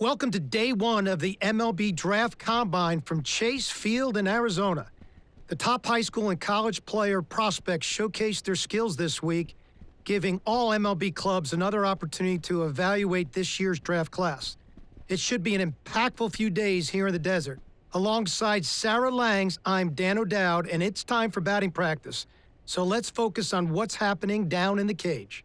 Welcome to day one of the MLB Draft Combine from Chase Field in Arizona. The top high school and college player prospects showcased their skills this week, giving all MLB clubs another opportunity to evaluate this year's draft class. It should be an impactful few days here in the desert. Alongside Sarah Langs, I'm Dan O'Dowd, and it's time for batting practice. So let's focus on what's happening down in the cage.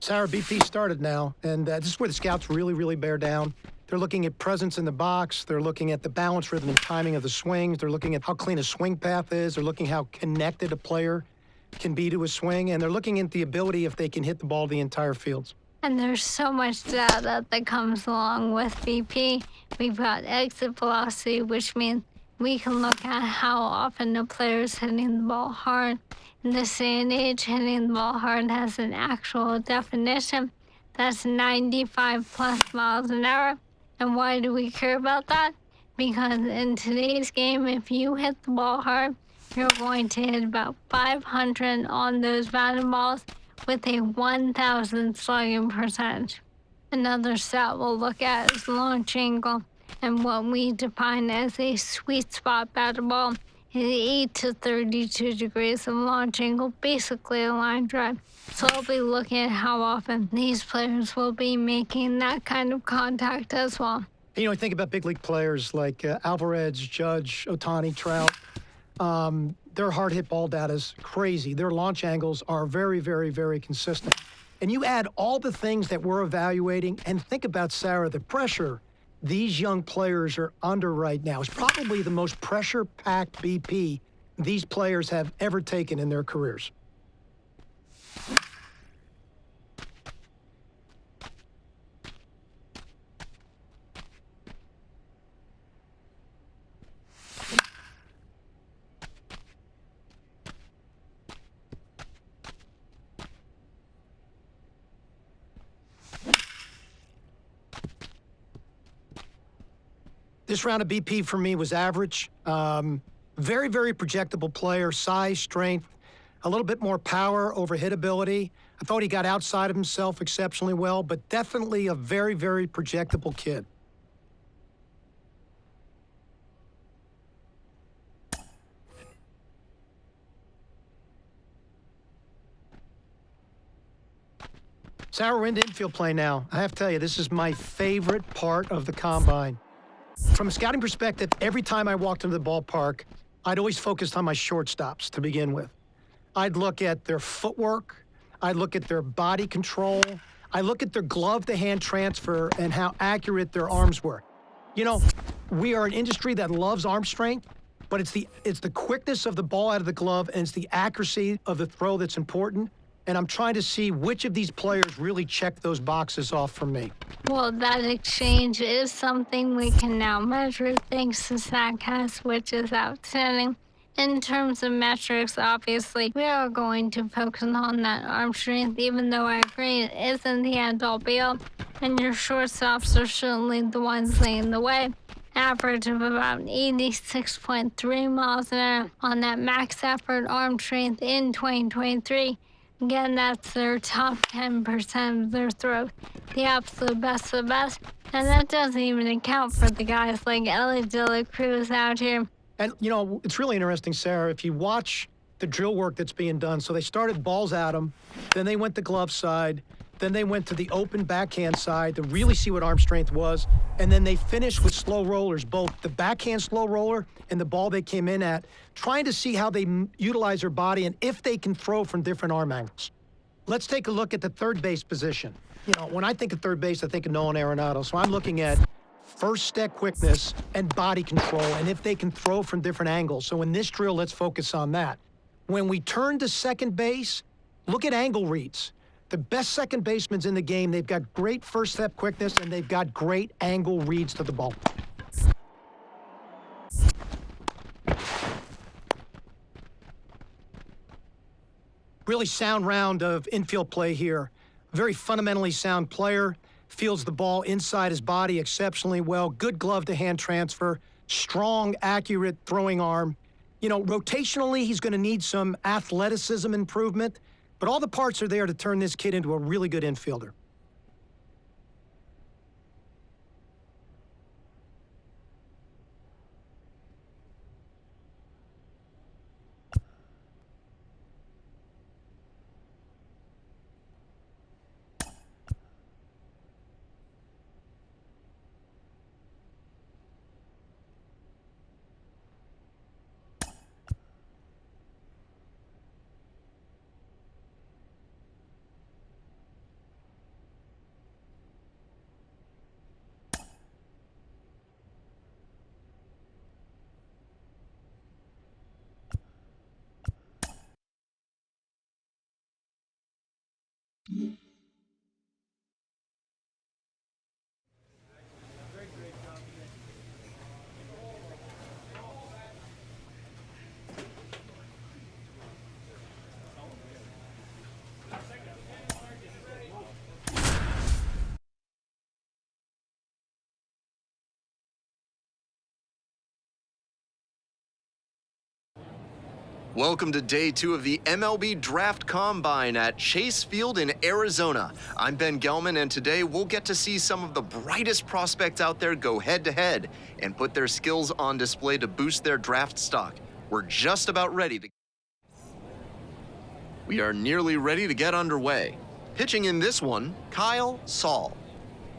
Sarah, BP started now, and this is where the scouts really bear down. They're looking at presence in the box. They're looking at the balance, rhythm, and timing of the swings. They're looking at how clean a swing path is. They're looking how connected a player can be to a swing, and they're looking at the ability if they can hit the ball to the entire fields. And there's so much data that comes along with BP. We've got exit velocity, which means we can look at how often a player's hitting the ball hard. In this day and age, hitting the ball hard has an actual definition. That's 95 plus miles an hour. And why do we care about that? Because in today's game, if you hit the ball hard, you're going to hit about 500 on those batted balls with a 1,000 slugging percentage. Another stat we'll look at is launch angle. And what we define as a sweet spot batted ball is 8 to 32 degrees of launch angle, basically a line drive. So I'll be looking at how often these players will be making that kind of contact as well. You know, I think about big league players like Alvarez, Judge, Ohtani, Trout. Their hard hit ball data is crazy. Their launch angles are very consistent. And you add all the things that we're evaluating, and think about, Sarah, the pressure these young players are under right now is probably the most pressure-packed BP these players have ever taken in their careers. This round of BP for me was average. Very projectable player, size, strength, a little bit more power over hit ability. I thought he got outside of himself exceptionally well, but definitely a very projectable kid. Sarah, we're into infield play now. I have to tell you, this is my favorite part of the combine. From a scouting perspective, every time I walked into the ballpark, I'd always focused on my shortstops to begin with. I'd look at their footwork. I'd look at their body control. I look at their glove-to-hand transfer and how accurate their arms were. You know, we are an industry that loves arm strength, but it's the quickness of the ball out of the glove and it's the accuracy of the throw that's important. And I'm trying to see which of these players really check those boxes off for me. Well, that exchange is something we can now measure thanks to StatCast, which is outstanding. In terms of metrics, obviously, we are going to focus on that arm strength, even though I agree it isn't the end-all be-all. And your shortstops are certainly the ones leading the way. Average of about 86.3 miles an hour on that max effort arm strength in 2023. Again, that's their top 10% of their throws, the absolute best of the best. And that doesn't even account for the guys like Ellie De La Cruz out here. And, you know, it's really interesting, Sarah, if you watch the drill work that's being done. So they started balls at them, then they went to glove side, then they went to the open backhand side to really see what arm strength was, and then they finished with slow rollers, both the backhand slow roller and the ball they came in at, trying to see how they utilize their body and if they can throw from different arm angles. Let's take a look at the third base position. You know, when I think of third base, I think of Nolan Arenado, so I'm looking at first step quickness and body control and if they can throw from different angles. So in this drill, let's focus on that. When we turn to second base, look at angle reads. The best second basemen in the game, they've got great first step quickness and they've got great angle reads to the ball. really sound round of infield play here. Very fundamentally sound player, fields the ball inside his body exceptionally well, good glove-to-hand transfer, strong, accurate throwing arm. You know, rotationally, he's going to need some athleticism improvement, but all the parts are there to turn this kid into a really good infielder. Welcome to day 2 of the MLB Draft Combine at Chase Field in Arizona. I'm Ben Gelman, and today we'll get to see some of the brightest prospects out there go head-to-head and put their skills on display to boost their draft stock. We're just about ready to... We are nearly ready to get underway. Pitching in this one, Kyle Saul.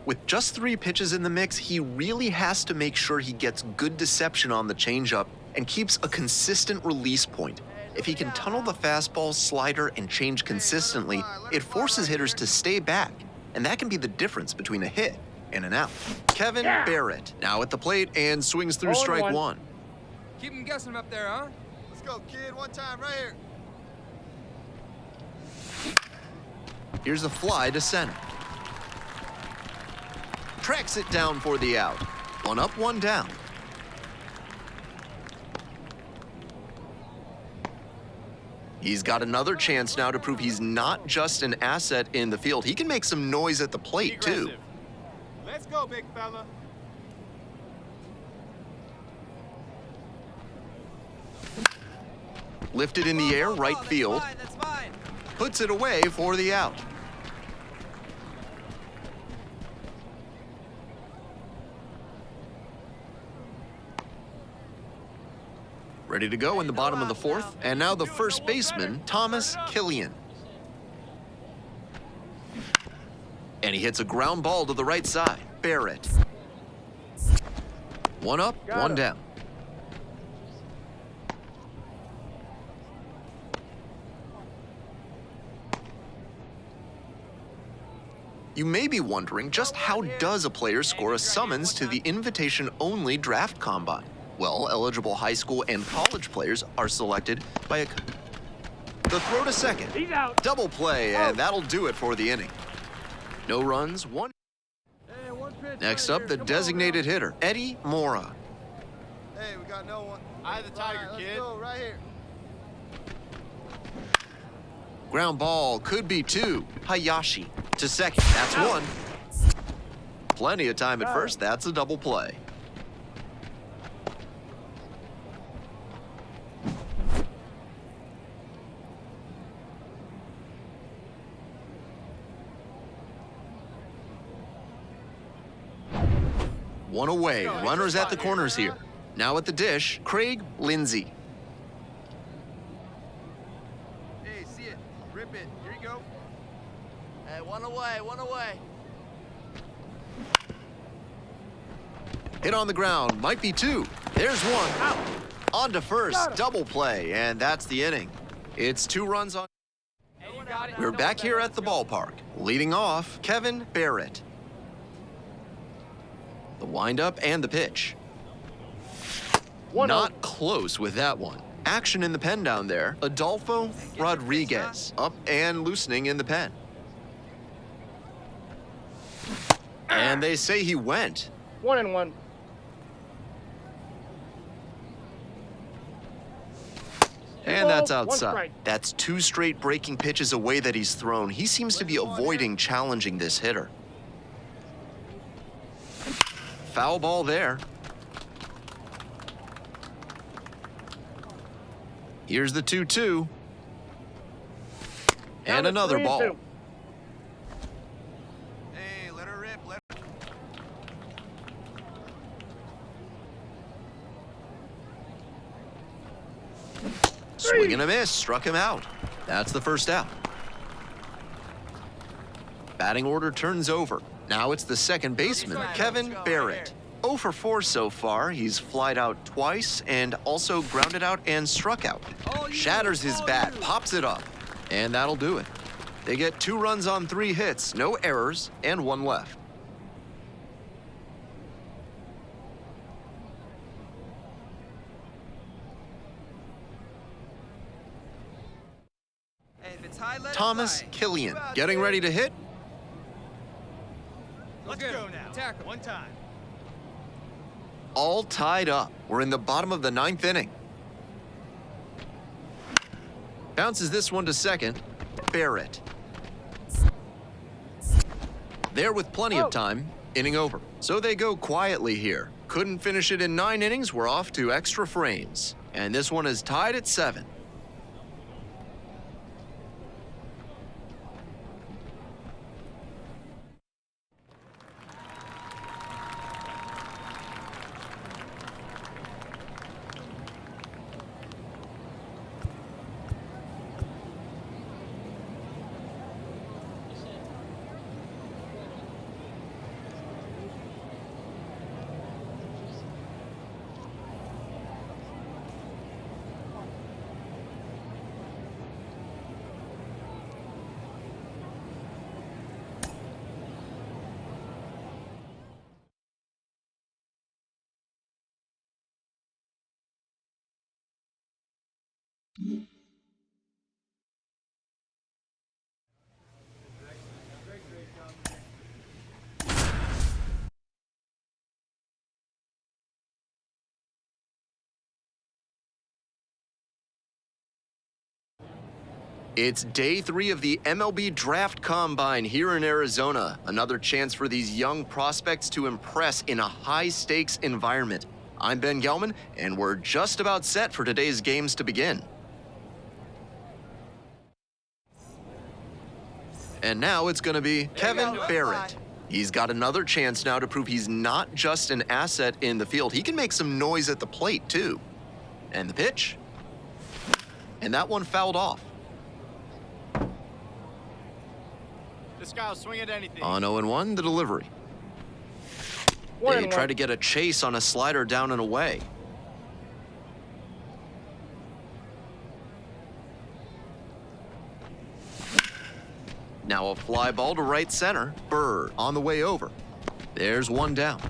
With just 3 pitches in the mix, he really has to make sure he gets good deception on the changeup and keeps a consistent release point. If he can tunnel the fastball, slider, and change consistently, it forces hitters to stay back, and that can be the difference between a hit and an out. Kevin Barrett, now at the plate and swings through strike 1. Keep him guessing up there, huh? Let's go, kid. One time, right here. Here's a fly to center. Tracks it down for the out. 1 up, 1 down. He's got another chance now to prove he's not just an asset in the field. He can make some noise at the plate, too. Let's go, big fella. Lifted in the air, right field. That's fine. Puts it away for the out. Ready to go in the bottom of the 4th, and now the first baseman, Thomas Killian. And he hits a ground ball to the right side. Barrett. 1 up, 1 down. You may be wondering, just how does a player score a summons to the invitation-only draft combine? Well, eligible high school and college players are selected by a... The throw to second. He's out. Double play, and that'll do it for the inning. No runs, 1. Hey, one pitch Next right up, here. the Come on designated hitter, Eddie Mora. Hey, we got no one. Eye of the tiger, All right, kid. Let's go, right here. Ground ball could be 2. Hayashi to second. That's 1. Plenty of time at first. That's a double play. One away. Runners at the corners here. Now at the dish, Craig Lindsay. Hey, see it. Rip it. Here you go. Hey, one away. Hit on the ground, might be 2. There's 1. On to first, double play, and that's the inning. It's 2 runs on. We're back here at the ballpark. Leading off, Kevin Barrett. The windup and the pitch. Not close with that one. Action in the pen down there. Adolfo Rodriguez up and loosening in the pen. And they say he went. 1-1. And that's One outside. strike. That's 2 straight breaking pitches away that he's thrown. He seems to be avoiding challenging this hitter. Foul ball there. Here's the 2-2. And another ball. Hey, let her rip. Let her... Swing and a miss, struck him out. That's the first out. Batting order turns over. Now it's the second baseman, Kevin Barrett. 0 for 4 so far. He's flied out twice and also grounded out and struck out. Shatters his bat, pops it up, and that'll do it. They get 2 runs on 3 hits, no errors, and 1 left. Hey, if it's high, let it Thomas fly. Killian You out getting there? ready to hit. Let's Go go get him. now. Attack him. One time. All tied up. We're in the bottom of the 9th inning. Bounces this one to second. Barrett. There with plenty of time. Inning over. So they go quietly here. Couldn't finish it in 9 innings. We're off to extra frames. And this one is tied at 7. It's day 3 of the MLB Draft Combine here in Arizona. Another chance for these young prospects to impress in a high-stakes environment. I'm Ben Gelman, and we're just about set for today's games to begin. And now it's going to be Kevin Barrett. He's got another chance now to prove he's not just an asset in the field. He can make some noise at the plate, too. And the pitch. And that one fouled off. This guy will swing at anything. On 0-1, the delivery. They try to get a chase on a slider down and away. Now a fly ball to right center. Bird on the way over. There's one down.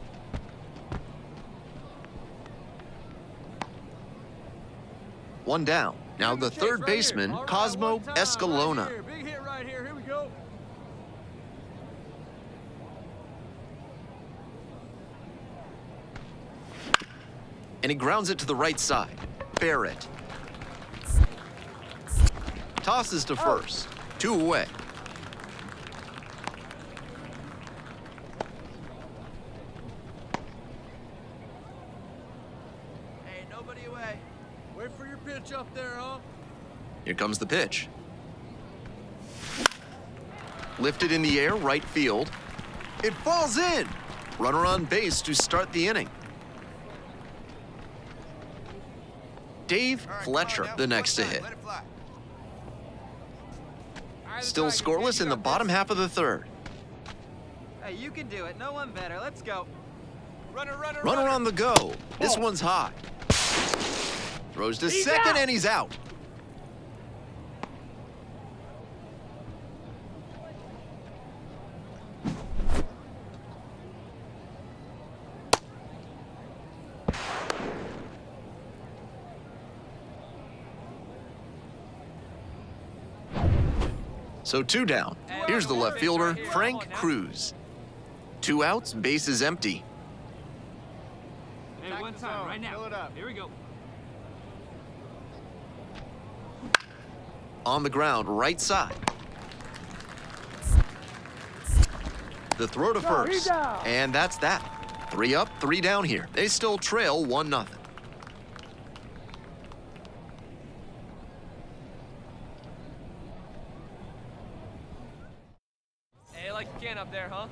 One down. Now the third baseman, Cosmo Escalona. Big hit right here. Here we go. And he grounds it to the right side. Barrett. Tosses to first. 2 away. Hey, nobody away. Wait for your pitch up there, huh? Here comes the pitch. Lifted in the air, right field. It falls in. Runner on base to start the inning. Dave Fletcher, the next to hit. Let it fly. Still scoreless in the bottom half of the 3rd. Hey, you can do it. No one better. Let's go. Runner on the go. This one's high. Throws to second and he's out. So 2 down. Here's the left fielder, Frank Cruz. 2 outs, base is empty. Hey, one time, right now. Fill it up. Here we go. On the ground, right side. The throw to first. And that's that. 3 up, 3 down here. They still trail 1-0. Hey, like you can up there, huh?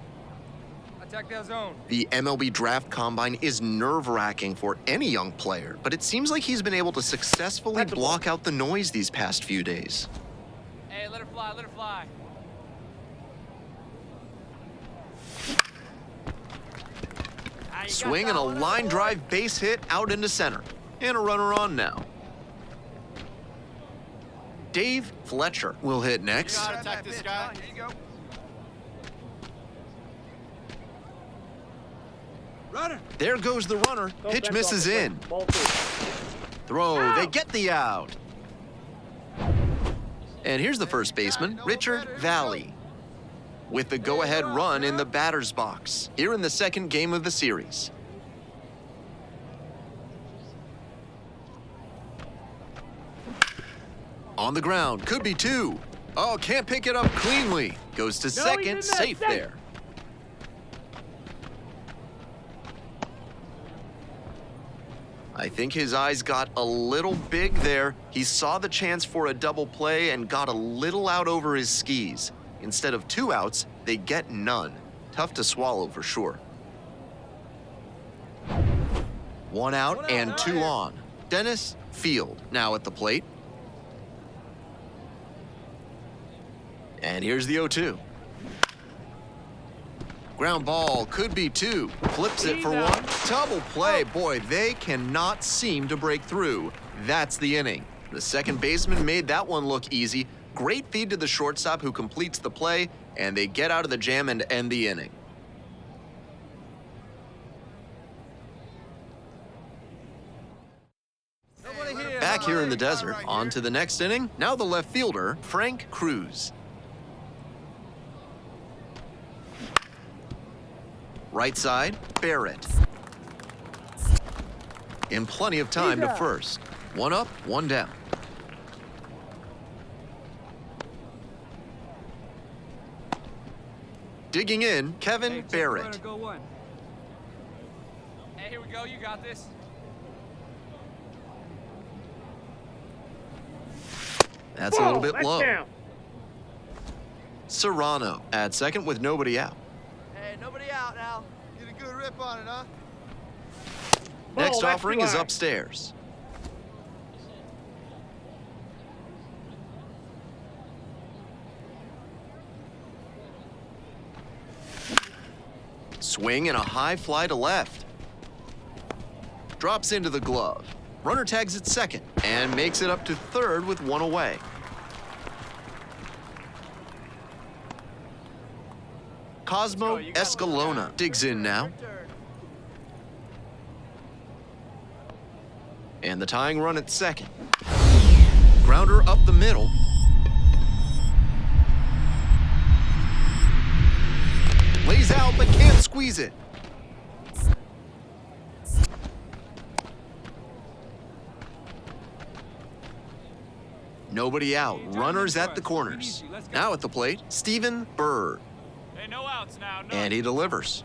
Attack that zone. The MLB Draft Combine is nerve-wracking for any young player, but it seems like he's been able to successfully block out the noise these past few days. Hey, let her fly, let her fly. Swing and a line drive base hit out into center. And a runner on now. Dave Fletcher will hit next. How to attack this guy. Here you go. Runner. There goes the runner. Pitch misses in. Throw, they get the out. And here's the first baseman, Richard Valley, with the go-ahead run in the batter's box here in the second game of the series. On the ground, could be 2. Oh, can't pick it up cleanly. Goes to second, safe there. I think his eyes got a little big there. He saw the chance for a double play and got a little out over his skis. Instead of 2 outs, they get none. Tough to swallow for sure. 1 out and 2 on. Dennis Field now at the plate. And here's the 0-2. Ground ball, could be 2. Flips it for 1. Double play. Boy, they cannot seem to break through. That's the inning. The second baseman made that one look easy. Great feed to the shortstop who completes the play, and they get out of the jam and end the inning. Back here in the desert, on to the next inning. Now the left fielder, Frank Cruz. Right side, Barrett. In plenty of time to first. 1 up, 1 down. Digging in, Kevin Barrett. Go one. Hey, here we go. You got this. That's a little bit low. Serrano at second with nobody out. Hey, nobody out now. Get a good rip on it, huh? Next offering is upstairs. Swing and a high fly to left. Drops into the glove. Runner tags at second and makes it up to third with 1 away. Cosmo Escalona digs in now. And the tying run at second. Grounder up the middle. Lays out but can't squeeze it. Nobody out. Runners at the corners. Now at the plate, Stephen Bird. Hey, no outs now. No. And he delivers.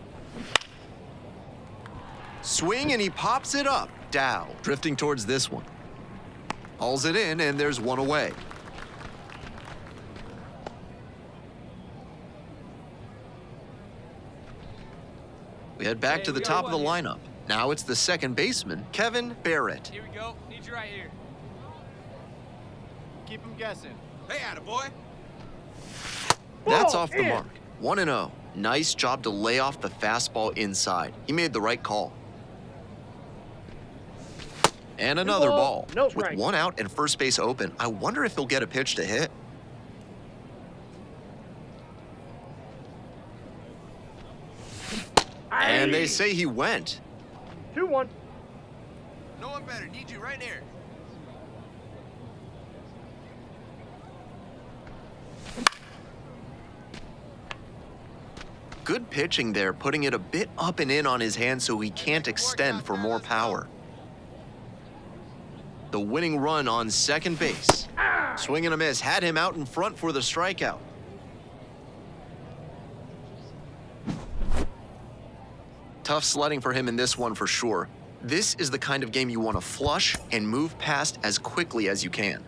Swing and he pops it up. Dow drifting towards this one. Hauls it in and there's 1 away. We head back to the top of the lineup. Now it's the second baseman, Kevin Barrett. Here we go. Need you right here. Keep him guessing. Hey, attaboy. That's off the mark. 1-0. Nice job to lay off the fastball inside. He made the right call. And another ball. With 1 out and first base open, I wonder if he'll get a pitch to hit. And they say he went. 2-1. No one better. Need you right here. Good pitching there, putting it a bit up and in on his hand so he can't extend for more power. The winning run on second base. Swing and a miss had him out in front for the strikeout. Tough sledding for him in this one for sure. This is the kind of game you want to flush and move past as quickly as you can.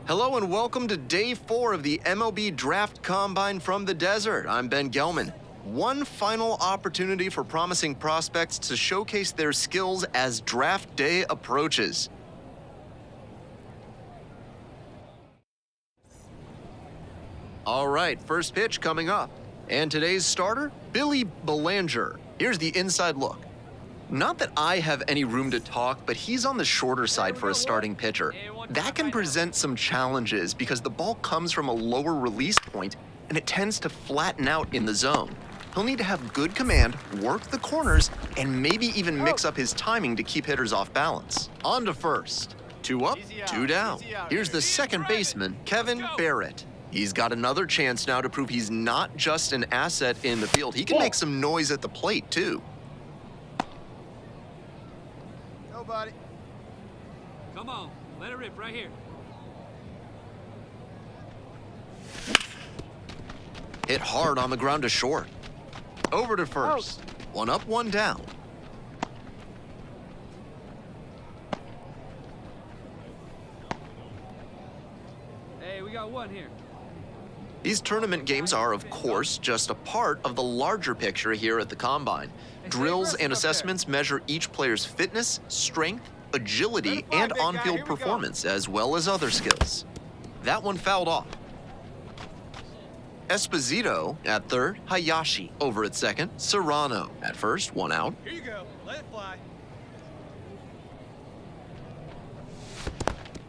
Hello and welcome to Day 4 of the MLB Draft Combine from the Desert. I'm Ben Gelman. One final opportunity for promising prospects to showcase their skills as draft day approaches. All right, first pitch coming up. And today's starter, Billy Belanger. Here's the inside look. Not that I have any room to talk, but he's on the shorter side for a starting pitcher. That can present some challenges because the ball comes from a lower release point and it tends to flatten out in the zone. He'll need to have good command, work the corners, and maybe even mix up his timing to keep hitters off balance. On to first. 2 up, 2 down. Here's the second baseman, Kevin Barrett. He's got another chance now to prove he's not just an asset in the field. He can make some noise at the plate, too. Nobody. Come on, let it rip right here. Hit hard on the ground to short. Over to first. 1 up, 1 down. Hey, we got one here. These tournament games are, of course, just a part of the larger picture here at the Combine. Drills and assessments measure each player's fitness, strength, agility, and on-field performance, as well as other skills. That one fouled off. Esposito at third, Hayashi over at second, Serrano at first, 1 out. Here you go. Let it fly.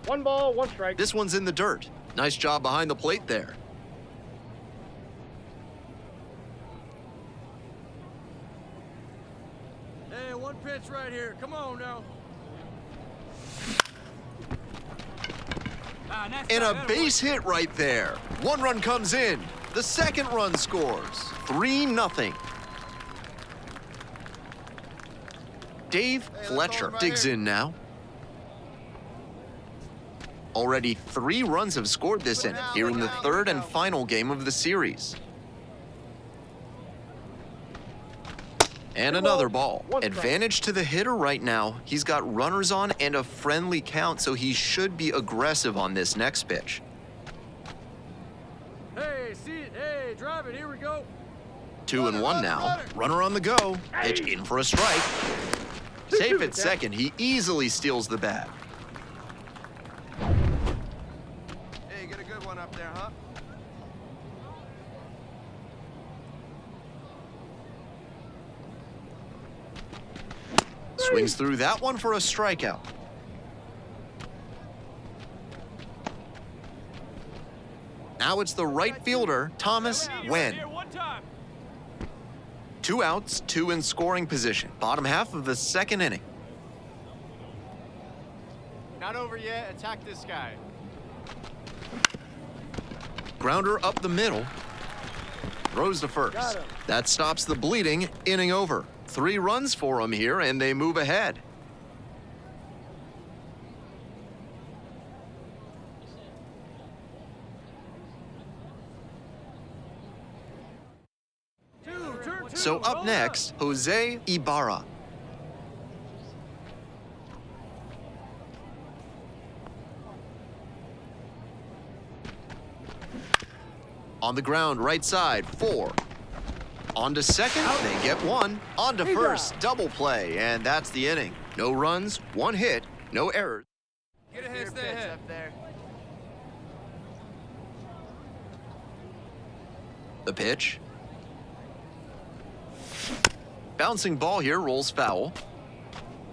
1 ball, 1 strike. This one's in the dirt. Nice job behind the plate there. Hey, 1 pitch right here. Come on now. And a base hit right there. 1 run comes in. The second run scores. 3-0. Dave Fletcher digs in now. Already 3 runs have scored this inning here in the third and final game of the series. And another ball. Advantage to the hitter right now. He's got runners on and a friendly count, so he should be aggressive on this next pitch. Hey, see it. Hey, drive it. Here we go. 2-1 now. Runner on the go. Pitch in for a strike. Safe at second. He easily steals the bag. Hey, get a good one up there, huh? Swings through that one for a strikeout. Now it's the right fielder, Thomas Wen. 2 outs, 2 in scoring position. Bottom half of the second inning. Not over yet. Attack this guy. Grounder up the middle. Throws to first. That stops the bleeding. Inning over. 3 runs for him here, and they move ahead. So up next, Jose Ibarra. On the ground, right side, 4. On to second, they get 1. On to first, double play, and that's the inning. No runs, 1 hit, no errors. Get ahead, stay ahead. Up there. The pitch. Bouncing ball here, rolls foul.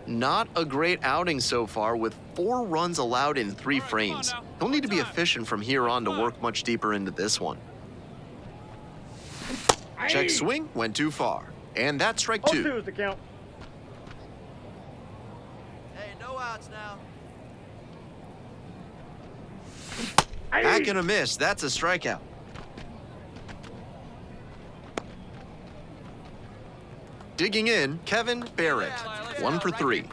Not a great outing so far with 4 runs allowed in 3 frames. He'll need to be efficient from here on to work much deeper into this one. Check swing, went too far. And that's strike Hold 2. 2 is the count. Hey, no outs now. Back and a miss. That's a strikeout. Digging in, Kevin Barrett. 1 for 3.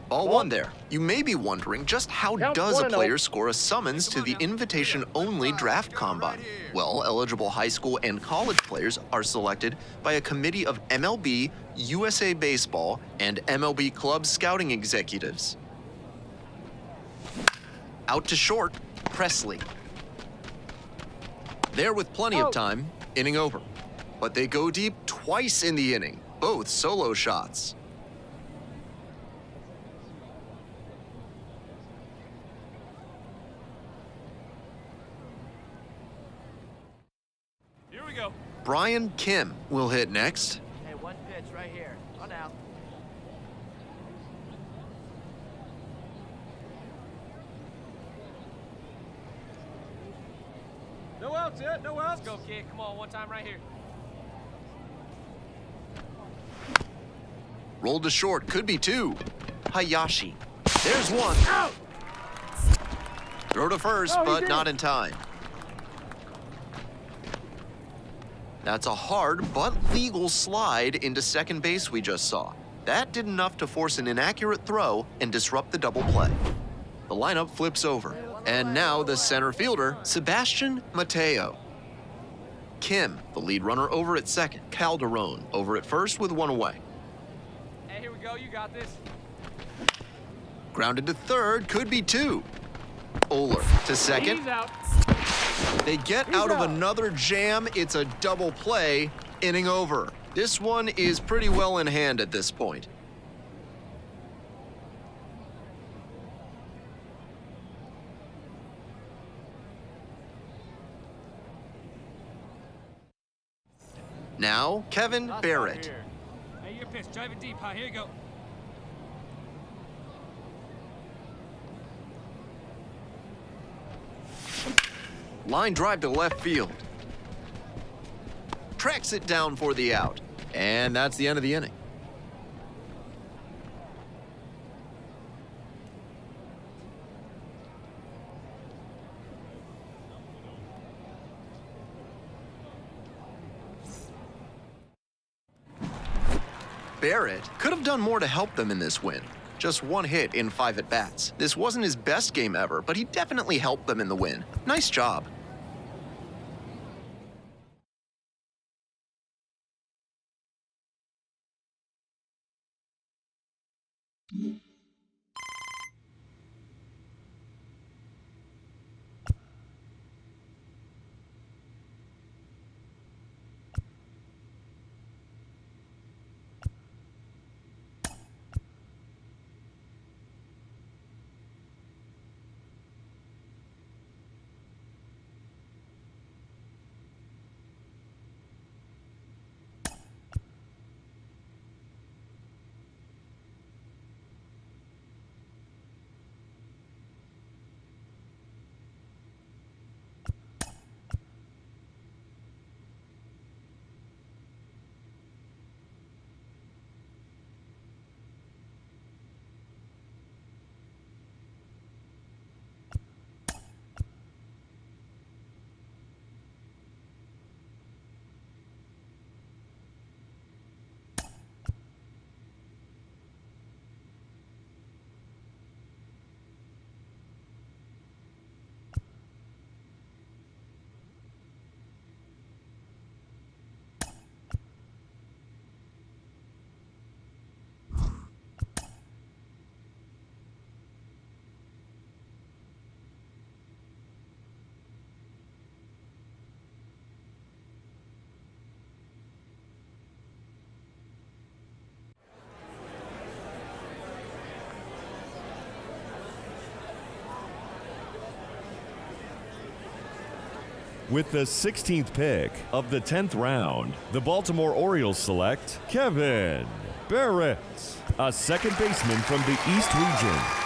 Ball 1 there. You may be wondering just how Count does a 1-0. player score a summons to the invitation-only draft combine? Well, eligible high school and college players are selected by a committee of MLB, USA Baseball, and MLB club scouting executives. Out to short, Presley. There with plenty of time, inning over. But they go deep twice in the inning, both solo shots. Here we go. Brian Kim will hit next. Hey, one pitch right here. On out. No outs yet. No outs. Let's go, kid. Come on, one time right here. Rolled to short, could be 2. Hayashi. There's 1. Out! Throw to first, Oh, he but did. not in time. That's a hard but legal slide into second base we just saw. That did enough to force an inaccurate throw and disrupt the double play. The lineup flips over, and now the center fielder, Sebastian Mateo. Kim, the lead runner, over at second. Calderon over at first with 1 away. Hey, here we go. You got this. Grounded to third, could be 2. Oler to second. He's out. They get out of another jam. It's a double play, inning over. This one is pretty well in hand at this point. Now, Kevin Barrett. Hey, your pitch. Drive it deep, huh? Here you go. Line drive to left field. Tracks it down for the out. And that's the end of the inning. Barrett could have done more to help them in this win. Just 1 hit in 5 at-bats. This wasn't his best game ever, but he definitely helped them in the win. Nice job. With the 16th pick of the 10th round, the Baltimore Orioles select Kevin Barrett, a second baseman from the East Region.